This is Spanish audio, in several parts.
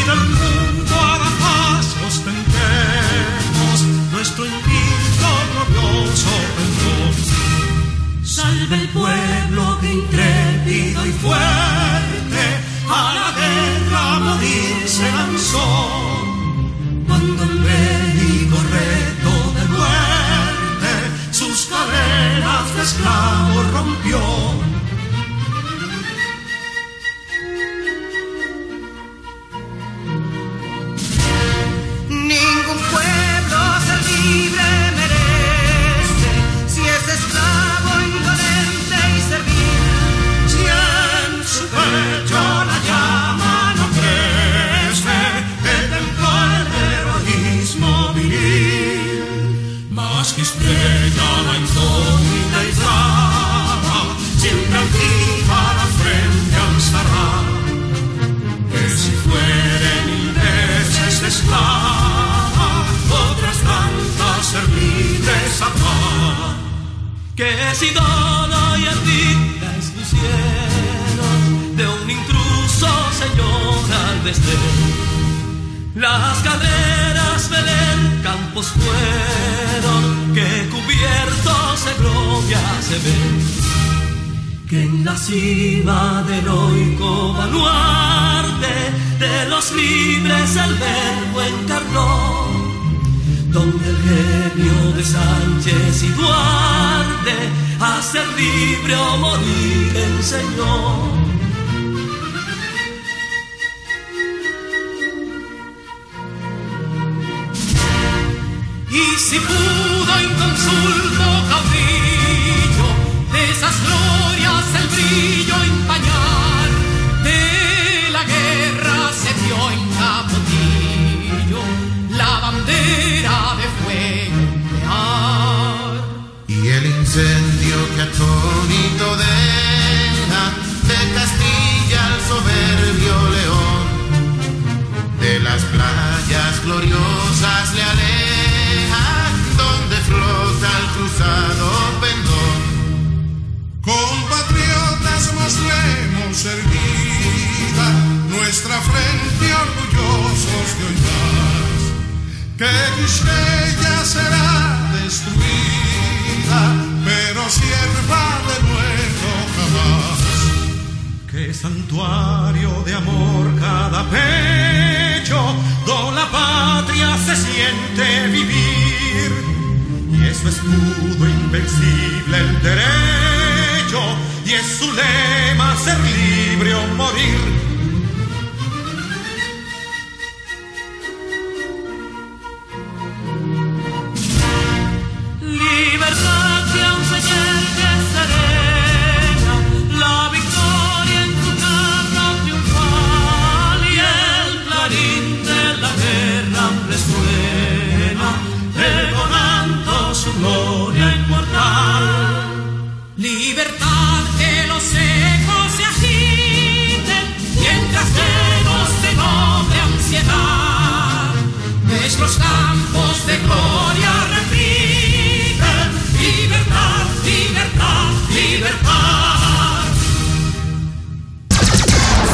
del mundo hará paz, ostentemos nuestro invicto glorioso pendón. Salve el pueblo que intrépido y fuerte a la guerra a morir se lanzó. Cuando el bélico reto de muerte sus cadenas de esclavos rompió. Ningún pueblo ser libre merece si es esclavo indolente y servil. Si en su pecho la llama no crece, el temblor del heroísmo viril. Más que estrella la indómita y brava, siempre altiva la frente alzará. Que si fueren mil veces esclava, otras tantas ser libres habrá. Que si Dona y Ardita expusieron de un intruso señor al desdén, las carreras Belén campos fueron que cubiertos de gloria se ven. Que en la cima del heroico baluarte de los libres el verbo encarnó, donde el genio de Sánchez y Duarte a ser libre o morir enseñó. Y si pudo inconsulto caudillo de esas glorias el brillo empañar, de la guerra se dio en Capotillo la bandera de fuego emplear. Y el incendio que atónito deja de Castilla al soberbio león, de las playas gloriosas le aleja, donde flota el cruzado pendón. Compatriotas, mostremos erguida nuestra frente orgullosos de hoy más, que Quisqueya será destruida, pero sierva de nuevo jamás. Que santuario de amor cada pecho, donde la patria se siente vivir, y es su escudo invencible el derecho, y es su lema ser libre o morir. Libertad que aunque llegue serena, la victoria en tu carro triunfal, y el clarín de la guerra resuena, pregonando su gloria inmortal. Libertad que los ecos se agiten, mientras llenos de noble ansiedad, nuestros campos de gloria repiten. Libertad, libertad, libertad.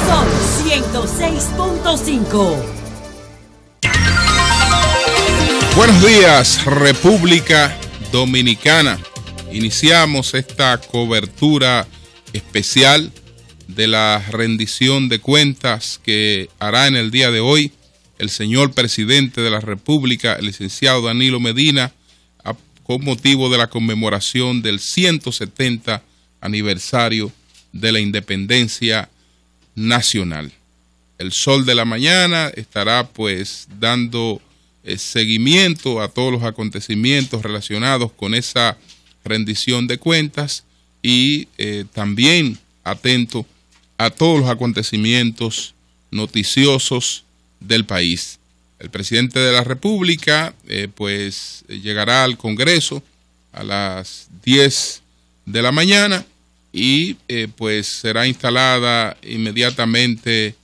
Son 106.5. Buenos días, República Dominicana. Iniciamos esta cobertura especial de la rendición de cuentas que hará en el día de hoy el señor presidente de la República, el licenciado Danilo Medina, con motivo de la conmemoración del 170 aniversario de la independencia nacional. El Sol de la Mañana estará pues dando seguimiento a todos los acontecimientos relacionados con esa rendición de cuentas y también atento a todos los acontecimientos noticiosos del país. El presidente de la República pues llegará al Congreso a las 10 de la mañana y pues será instalada inmediatamente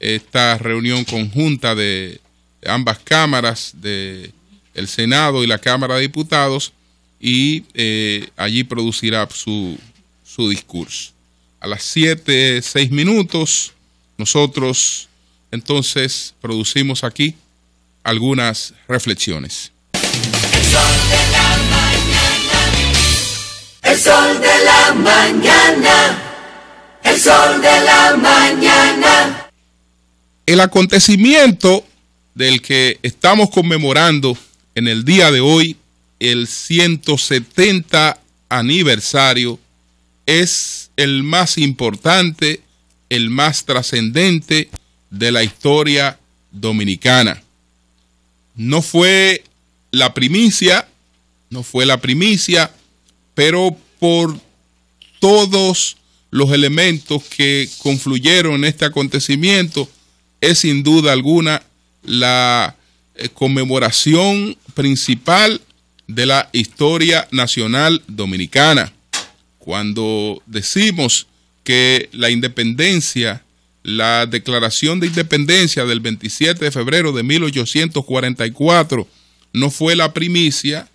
esta reunión conjunta de ambas cámaras, de el Senado y la Cámara de Diputados, y allí producirá su discurso. A las 7:06 nosotros entonces producimos aquí algunas reflexiones. El sol de la mañana, el sol de la mañana, el sol de la mañana. El acontecimiento del que estamos conmemorando en el día de hoy, el 170 aniversario, es el más importante, el más trascendente de la historia dominicana. No fue la primicia, pero por todos los elementos que confluyeron en este acontecimiento, es sin duda alguna la conmemoración principal de la historia nacional dominicana. Cuando decimos que la independencia, la declaración de independencia del 27 de febrero de 1844 no fue la primicia,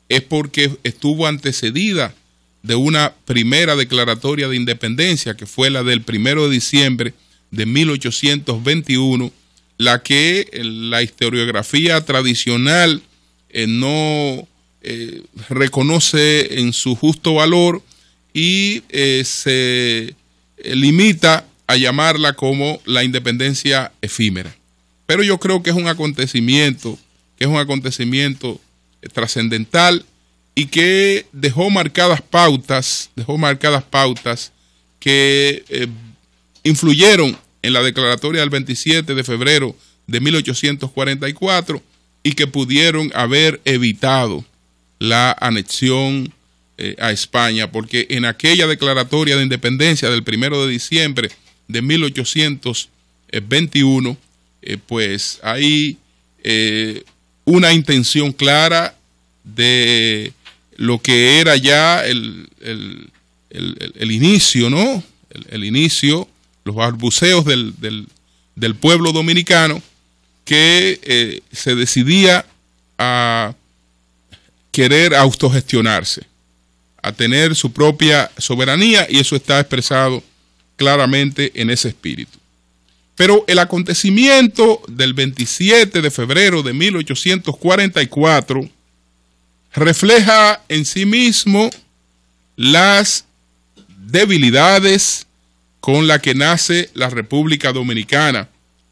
es porque estuvo antecedida de una primera declaratoria de independencia, que fue la del 1 de diciembre de 1821, la que la historiografía tradicional no reconoce en su justo valor y se limita a llamarla como la independencia efímera. Pero yo creo que es un acontecimiento trascendental y que dejó marcadas pautas que influyeron en la declaratoria del 27 de febrero de 1844 y que pudieron haber evitado la anexión a España, porque en aquella declaratoria de independencia del 1 de diciembre de 1821, pues hay una intención clara de lo que era ya el inicio, ¿no? El inicio, los balbuceos del pueblo dominicano que se decidía a querer autogestionarse, a tener su propia soberanía, y eso está expresado claramente en ese espíritu. Pero el acontecimiento del 27 de febrero de 1844 refleja en sí mismo las debilidades con las que nace la República Dominicana.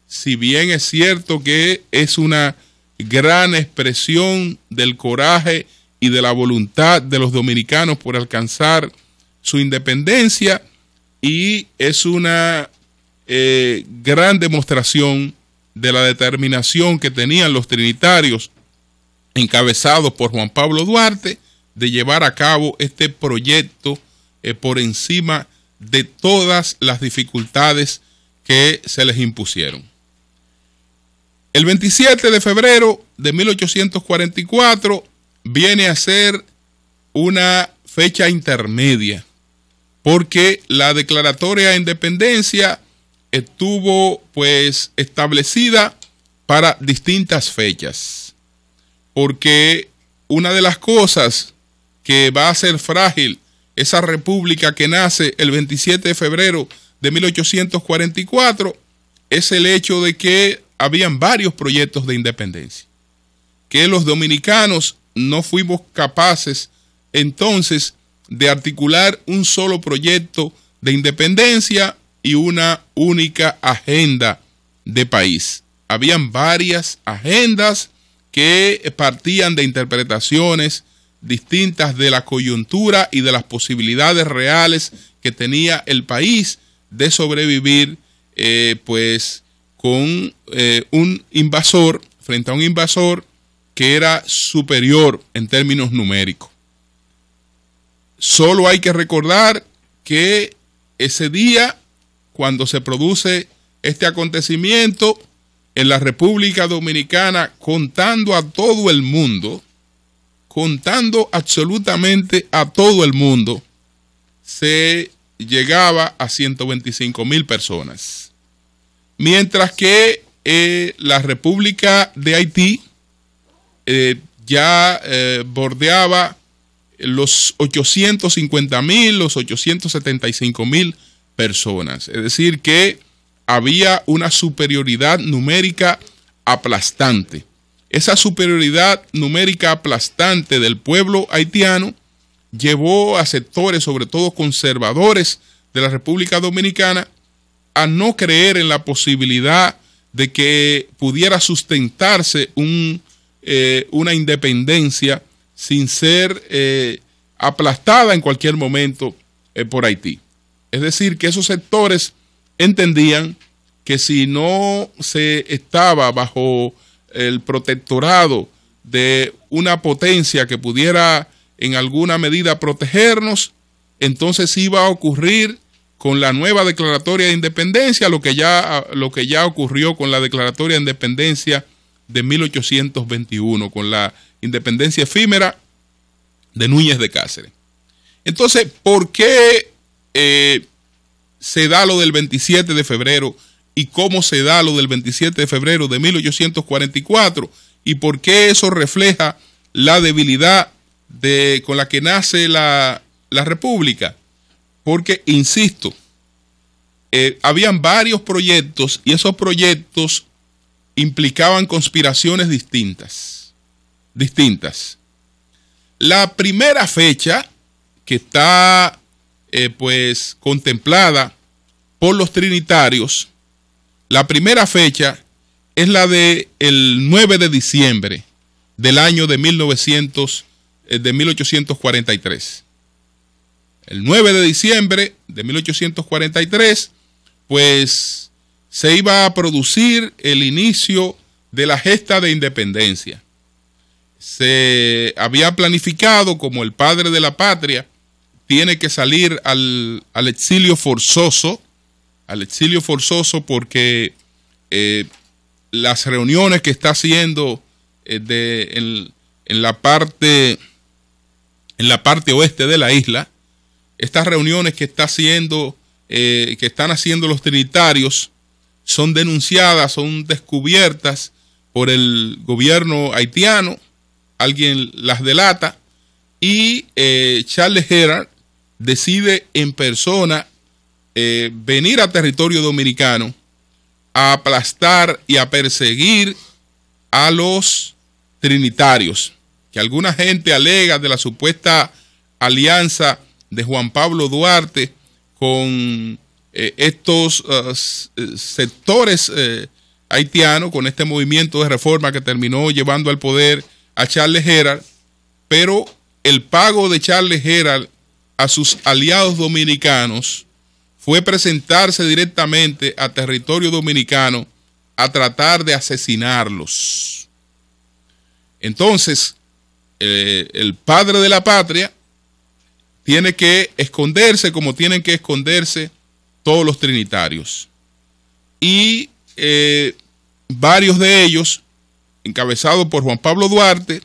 Si bien es cierto que es una gran expresión del coraje y de la voluntad de los dominicanos por alcanzar su independencia, y es una gran demostración de la determinación que tenían los trinitarios, encabezados por Juan Pablo Duarte, de llevar a cabo este proyecto por encima de todas las dificultades que se les impusieron. El 27 de febrero de 1844 viene a ser una fecha intermedia, porque la declaratoria de independencia estuvo pues establecida para distintas fechas, porque una de las cosas que va a hacer frágil esa república que nace el 27 de febrero de 1844 es el hecho de que habían varios proyectos de independencia, que los dominicanos no fuimos capaces entonces de articular un solo proyecto de independencia y una única agenda de país. Habían varias agendas que partían de interpretaciones distintas de la coyuntura y de las posibilidades reales que tenía el país de sobrevivir pues con un invasor, frente a un invasor que era superior en términos numéricos. Solo hay que recordar que ese día, cuando se produce este acontecimiento en la República Dominicana, contando a todo el mundo, contando absolutamente a todo el mundo, se llegaba a 125,000 personas. Mientras que la República de Haití ya bordeaba los 850,000, los 875,000 personas. Es decir que había una superioridad numérica aplastante. Esa superioridad numérica aplastante del pueblo haitiano llevó a sectores, sobre todo conservadores, de la República Dominicana a no creer en la posibilidad de que pudiera sustentarse una independencia sin ser aplastada en cualquier momento por Haití. Es decir, que esos sectores entendían que si no se estaba bajo el protectorado de una potencia que pudiera en alguna medida protegernos, entonces iba a ocurrir con la nueva declaratoria de independencia lo que ya ocurrió con la declaratoria de independencia de 1821, con la independencia efímera de Núñez de Cáceres. Entonces, ¿por qué se da lo del 27 de febrero y cómo se da lo del 27 de febrero de 1844? ¿Y por qué eso refleja la debilidad con la que nace la República? Porque, insisto, habían varios proyectos y esos proyectos implicaban conspiraciones distintas. La primera fecha que está pues contemplada por los trinitarios, la primera fecha es la de el 9 de diciembre del año de 1843. El 9 de diciembre de 1843, pues se iba a producir el inicio de la gesta de independencia. Se había planificado, como el padre de la patria tiene que salir al exilio forzoso, porque las reuniones que está haciendo en la parte oeste de la isla, estas reuniones que están haciendo los trinitarios son denunciadas, son descubiertas por el gobierno haitiano, alguien las delata y Charles Gerard decide en persona venir a territorio dominicano a aplastar y a perseguir a los trinitarios, que alguna gente alega de la supuesta alianza de Juan Pablo Duarte con estos sectores haitianos, con este movimiento de reforma que terminó llevando al poder a Charles Gerard, pero el pago de Charles Gerard a sus aliados dominicanos fue presentarse directamente a territorio dominicano a tratar de asesinarlos. Entonces, el padre de la patria tiene que esconderse como tienen que esconderse todos los trinitarios. Y varios de ellos, encabezados por Juan Pablo Duarte,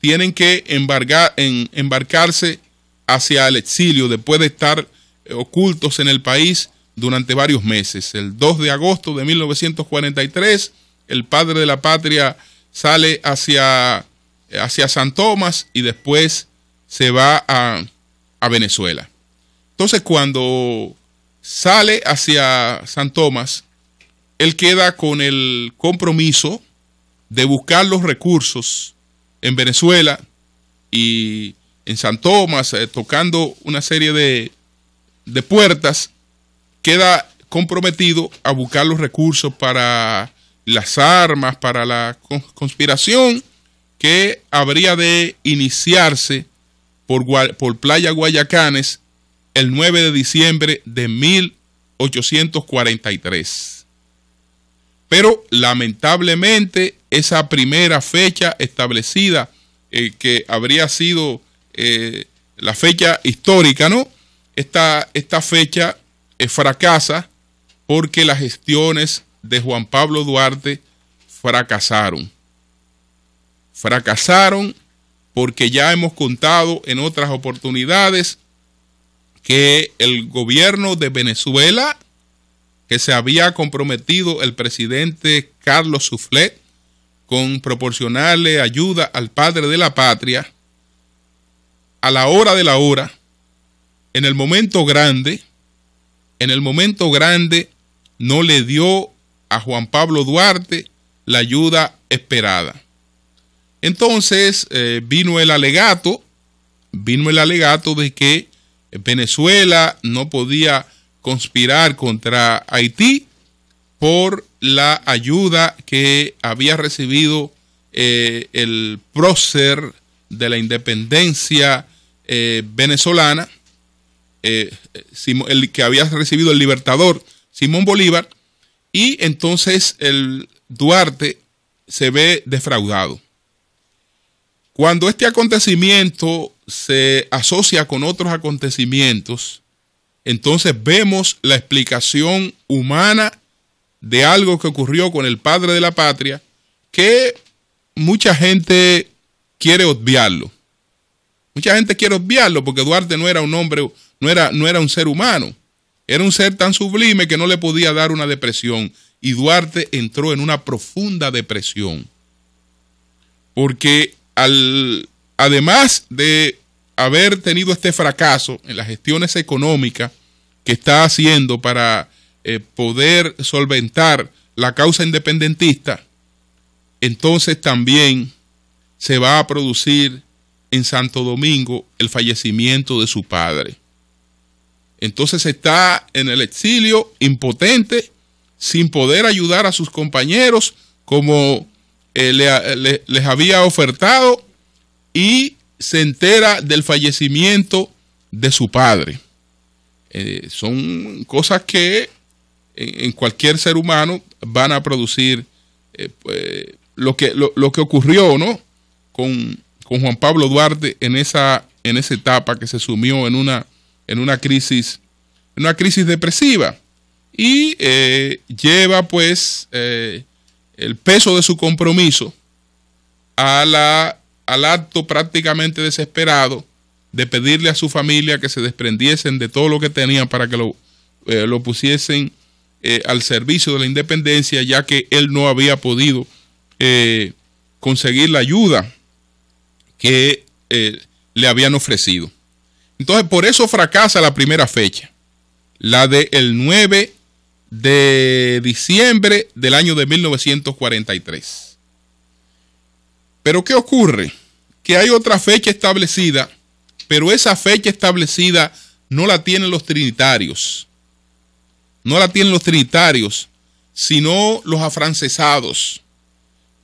tienen que embarcarse hacia el exilio después de estar ocultos en el país durante varios meses. El 2 de agosto de 1943, el padre de la patria sale hacia San Tomás y después se va a Venezuela. Entonces, cuando sale hacia San Tomás, él queda con el compromiso de buscar los recursos en Venezuela y en San Tomás, tocando una serie de puertas, queda comprometido a buscar los recursos para las armas, para la conspiración que habría de iniciarse por Playa Guayacanes el 9 de diciembre de 1843. Pero lamentablemente esa primera fecha establecida, que habría sido la fecha histórica, ¿no? Esta fecha fracasa porque las gestiones de Juan Pablo Duarte fracasaron. Fracasaron porque ya hemos contado en otras oportunidades que el gobierno de Venezuela, que se había comprometido el presidente Carlos Soufflet con proporcionarle ayuda al padre de la patria, a la hora de la hora, en el momento grande, no le dio a Juan Pablo Duarte la ayuda esperada. Entonces vino el alegato de que Venezuela no podía conspirar contra Haití por la ayuda que había recibido el prócer de la independencia venezolana, el que había recibido el libertador Simón Bolívar, y entonces el Duarte se ve defraudado. Cuando este acontecimiento se asocia con otros acontecimientos, entonces vemos la explicación humana de algo que ocurrió con el padre de la patria, que mucha gente quiere obviarlo. Mucha gente quiere obviarlo porque Duarte no era un hombre, no era un ser humano. Era un ser tan sublime que no le podía dar una depresión. Y Duarte entró en una profunda depresión. Porque además de haber tenido este fracaso en las gestiones económicas que está haciendo para poder solventar la causa independentista, entonces también se va a producir en Santo Domingo el fallecimiento de su padre. Entonces está en el exilio, impotente, sin poder ayudar a sus compañeros como les había ofertado, y se entera del fallecimiento de su padre. Son cosas que en cualquier ser humano van a producir lo que ocurrió, ¿no? con Juan Pablo Duarte en esa etapa que se sumió en una crisis depresiva, y lleva pues el peso de su compromiso al acto prácticamente desesperado de pedirle a su familia que se desprendiesen de todo lo que tenían para que lo pusiesen al servicio de la independencia, ya que él no había podido conseguir la ayuda que le habían ofrecido. Entonces, por eso fracasa la primera fecha, la del 9 de diciembre del año de 1943. Pero ¿qué ocurre? Que hay otra fecha establecida, pero esa fecha establecida no la tienen los trinitarios. No la tienen los trinitarios, sino los afrancesados,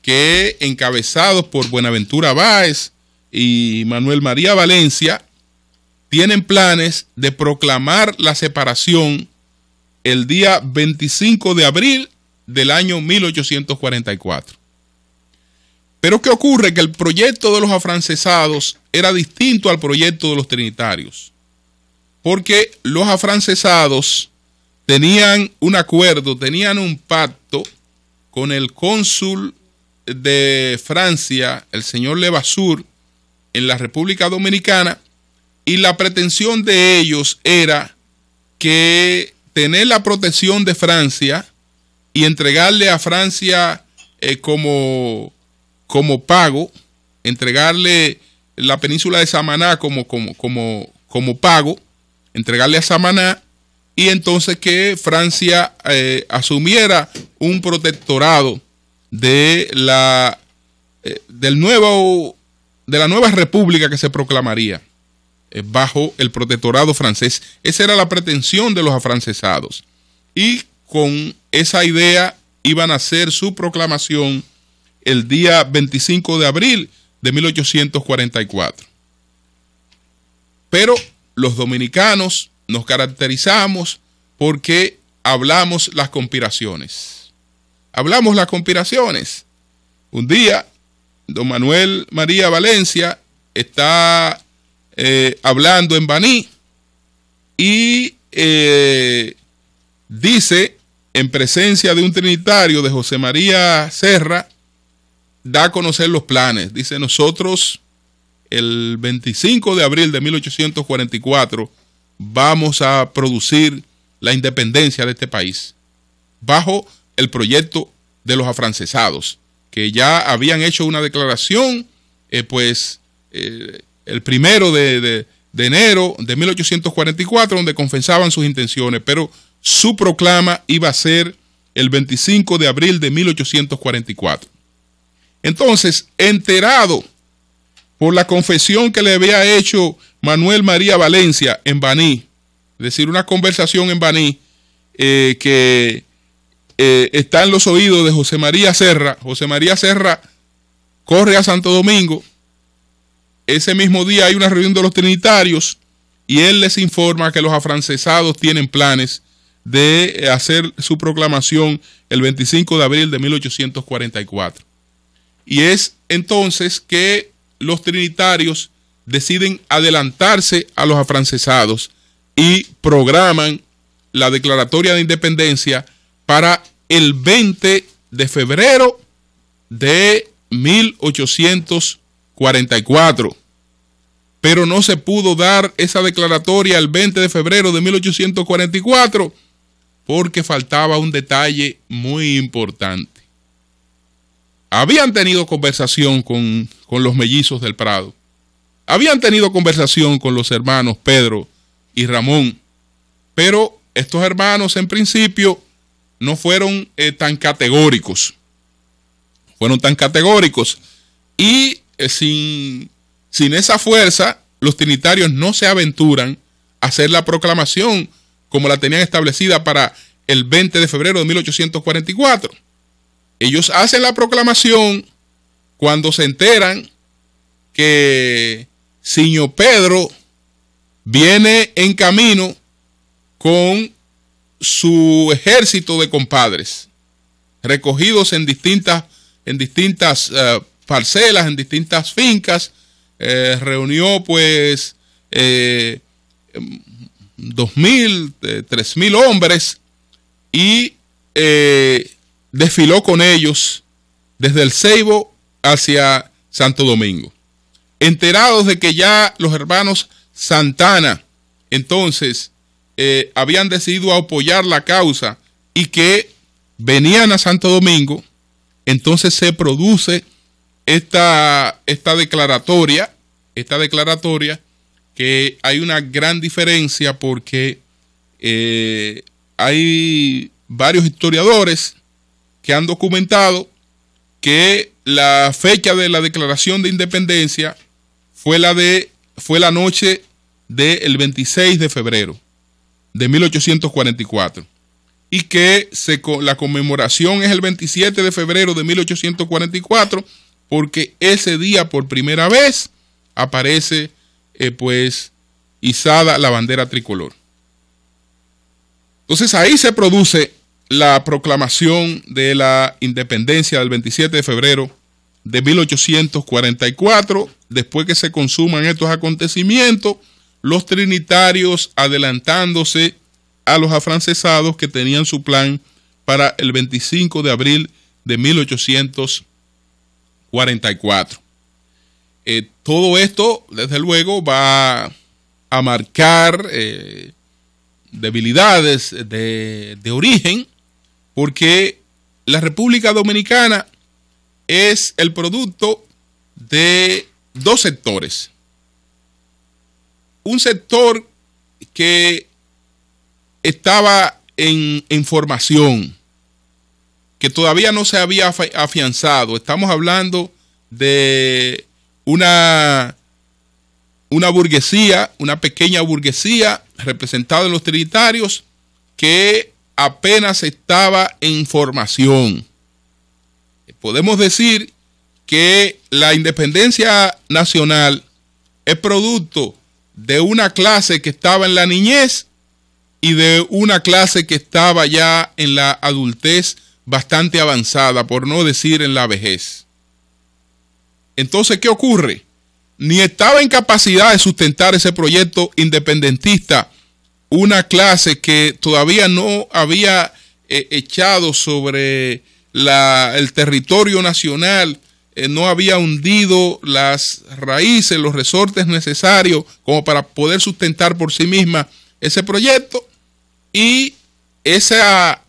que encabezados por Buenaventura Báez y Manuel María Valencia, tienen planes de proclamar la separación el día 25 de abril del año 1844. Pero ¿qué ocurre? Que el proyecto de los afrancesados era distinto al proyecto de los trinitarios, porque los afrancesados tenían un acuerdo, tenían un pacto con el cónsul de Francia, el señor Levasseur, en la República Dominicana, y la pretensión de ellos era que tener la protección de Francia y entregarle a Francia como pago, entregarle la península de Samaná como pago, entregarle a Samaná, y entonces que Francia asumiera un protectorado de la nueva república que se proclamaría bajo el protectorado francés. Esa era la pretensión de los afrancesados, y con esa idea iban a hacer su proclamación el día 25 de abril de 1844. Pero los dominicanos nos caracterizamos porque hablamos las conspiraciones. Hablamos las conspiraciones. Un día, don Manuel María Valencia está hablando en Baní y dice, en presencia de un trinitario, de José María Serra, da a conocer los planes. Dice: nosotros el 25 de abril de 1844 vamos a producir la independencia de este país bajo el proyecto de los afrancesados, que ya habían hecho una declaración el 1 de enero de 1844, donde confesaban sus intenciones, pero su proclama iba a ser el 25 de abril de 1844. Entonces, enterado por la confesión que le había hecho Manuel María Valencia en Baní, es decir, una conversación en Baní que está en los oídos de José María Serra. José María Serra corre a Santo Domingo. Ese mismo día hay una reunión de los trinitarios y él les informa que los afrancesados tienen planes de hacer su proclamación el 25 de abril de 1844. Y es entonces que los trinitarios deciden adelantarse a los afrancesados y programan la declaratoria de independencia para el 20 de febrero de 1844. Pero no se pudo dar esa declaratoria el 20 de febrero de 1844 porque faltaba un detalle muy importante. Habían tenido conversación con los mellizos del Prado. Habían tenido conversación con los hermanos Pedro y Ramón. Pero estos hermanos en principio no fueron tan categóricos. Y sin esa fuerza, los trinitarios no se aventuran a hacer la proclamación como la tenían establecida para el 20 de febrero de 1844. Ellos hacen la proclamación cuando se enteran que Siño Pedro viene en camino con su ejército de compadres, recogidos en distintas parcelas, en distintas fincas. Reunió pues 2.000, 3.000 hombres y desfiló con ellos desde el Ceibo hacia Santo Domingo. Enterados de que ya los hermanos Santana entonces habían decidido apoyar la causa y que venían a Santo Domingo, entonces se produce esta declaratoria, que hay una gran diferencia porque hay varios historiadores que han documentado que la fecha de la declaración de independencia fue la noche del 26 de febrero de 1844 y que la conmemoración es el 27 de febrero de 1844 porque ese día por primera vez aparece pues izada la bandera tricolor. Entonces ahí se produce la proclamación de la independencia del 27 de febrero de 1844. Después que se consuman estos acontecimientos, los trinitarios adelantándose a los afrancesados que tenían su plan para el 25 de abril de 1844. Todo esto, desde luego, va a marcar debilidades de origen, porque la República Dominicana es el producto de dos sectores. Un sector que estaba en formación, que todavía no se había afianzado. Estamos hablando de una burguesía, una pequeña burguesía representada en los trinitarios que apenas estaba en formación. Podemos decir que la independencia nacional es producto de una clase que estaba en la niñez y de una clase que estaba ya en la adultez bastante avanzada, por no decir en la vejez. Entonces, ¿qué ocurre? Ni estaba en capacidad de sustentar ese proyecto independentista una clase que todavía no había echado sobre el territorio nacional, no había hundido las raíces, los resortes necesarios como para poder sustentar por sí misma ese proyecto, y esa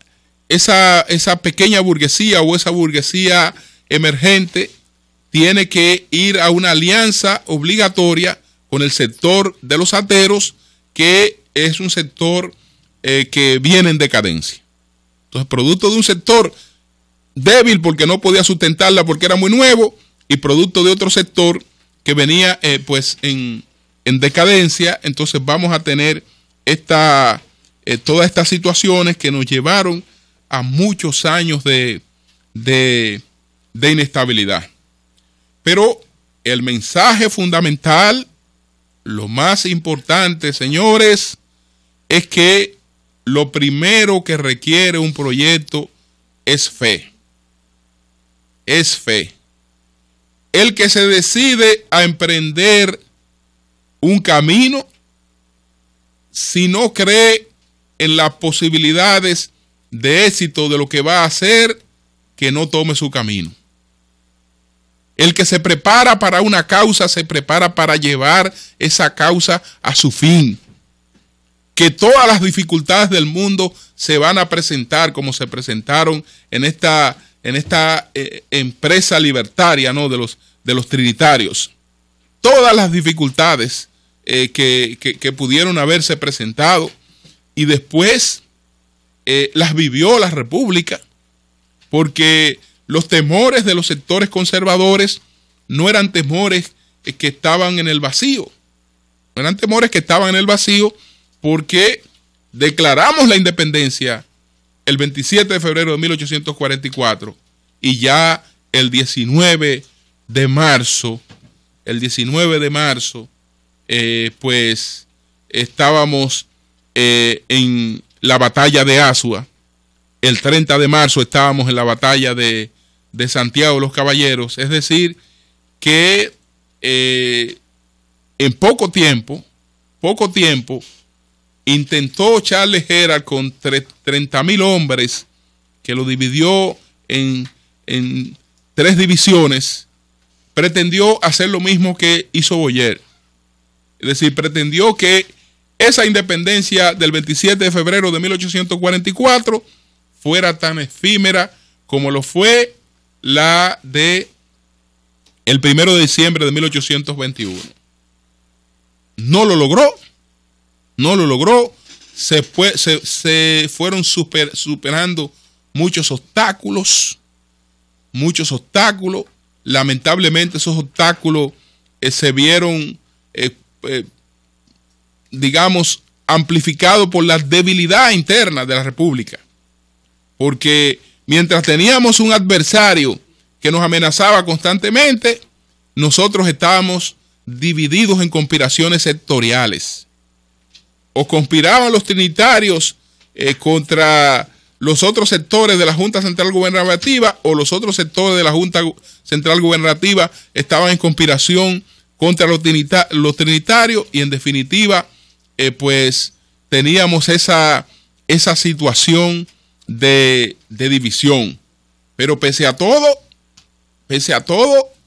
pequeña burguesía o esa burguesía emergente tiene que ir a una alianza obligatoria con el sector de los ateros, que es un sector que viene en decadencia. Entonces, producto de un sector débil porque no podía sustentarla porque era muy nuevo, y producto de otro sector que venía pues en decadencia, entonces vamos a tener todas estas situaciones que nos llevaron a muchos años de inestabilidad. Pero el mensaje fundamental, lo más importante, señores, es que lo primero que requiere un proyecto es fe. Es fe. El que se decide a emprender un camino, si no cree en las posibilidades de éxito de lo que va a hacer, que no tome su camino. El que se prepara para una causa, se prepara para llevar esa causa a su fin. Que todas las dificultades del mundo se van a presentar como se presentaron en esta empresa libertaria, ¿no?, de los trinitarios. Todas las dificultades que pudieron haberse presentado, y después las vivió la República, porque los temores de los sectores conservadores no eran temores que estaban en el vacío. No eran temores que estaban en el vacío, porque declaramos la independencia el 27 de febrero de 1844 y ya el 19 de marzo, pues estábamos en la batalla de Azua. El 30 de marzo estábamos en la batalla de Santiago de los Caballeros. Es decir, que en poco tiempo, intentó Charles Gerald con 30,000 hombres, que lo dividió en 3 divisiones, pretendió hacer lo mismo que hizo Boyer. Es decir, pretendió que esa independencia del 27 de febrero de 1844 fuera tan efímera como lo fue la de el 1 de diciembre de 1821. No lo logró. Se fueron superando muchos obstáculos. Lamentablemente esos obstáculos se vieron, digamos, amplificados por la debilidad interna de la República. Porque mientras teníamos un adversario que nos amenazaba constantemente, nosotros estábamos divididos en conspiraciones sectoriales. O conspiraban los trinitarios contra los otros sectores de la Junta Central Gubernativa, o los otros sectores de la Junta Central Gubernativa estaban en conspiración contra los trinitarios, y en definitiva pues teníamos esa situación de división. Pero pese a todo,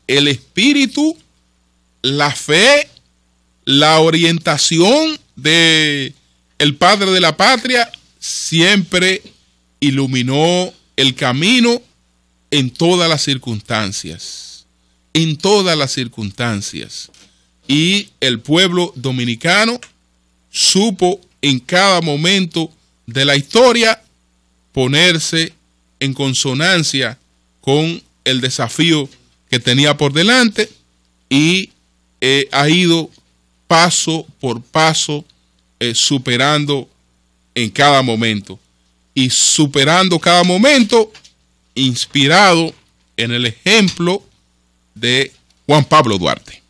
el espíritu, la fe, la orientación de el padre de la patria siempre iluminó el camino en todas las circunstancias. Y el pueblo dominicano supo en cada momento de la historia ponerse en consonancia con el desafío que tenía por delante, y ha ido paso por paso superando en cada momento, y superando cada momento inspirado en el ejemplo de Juan Pablo Duarte.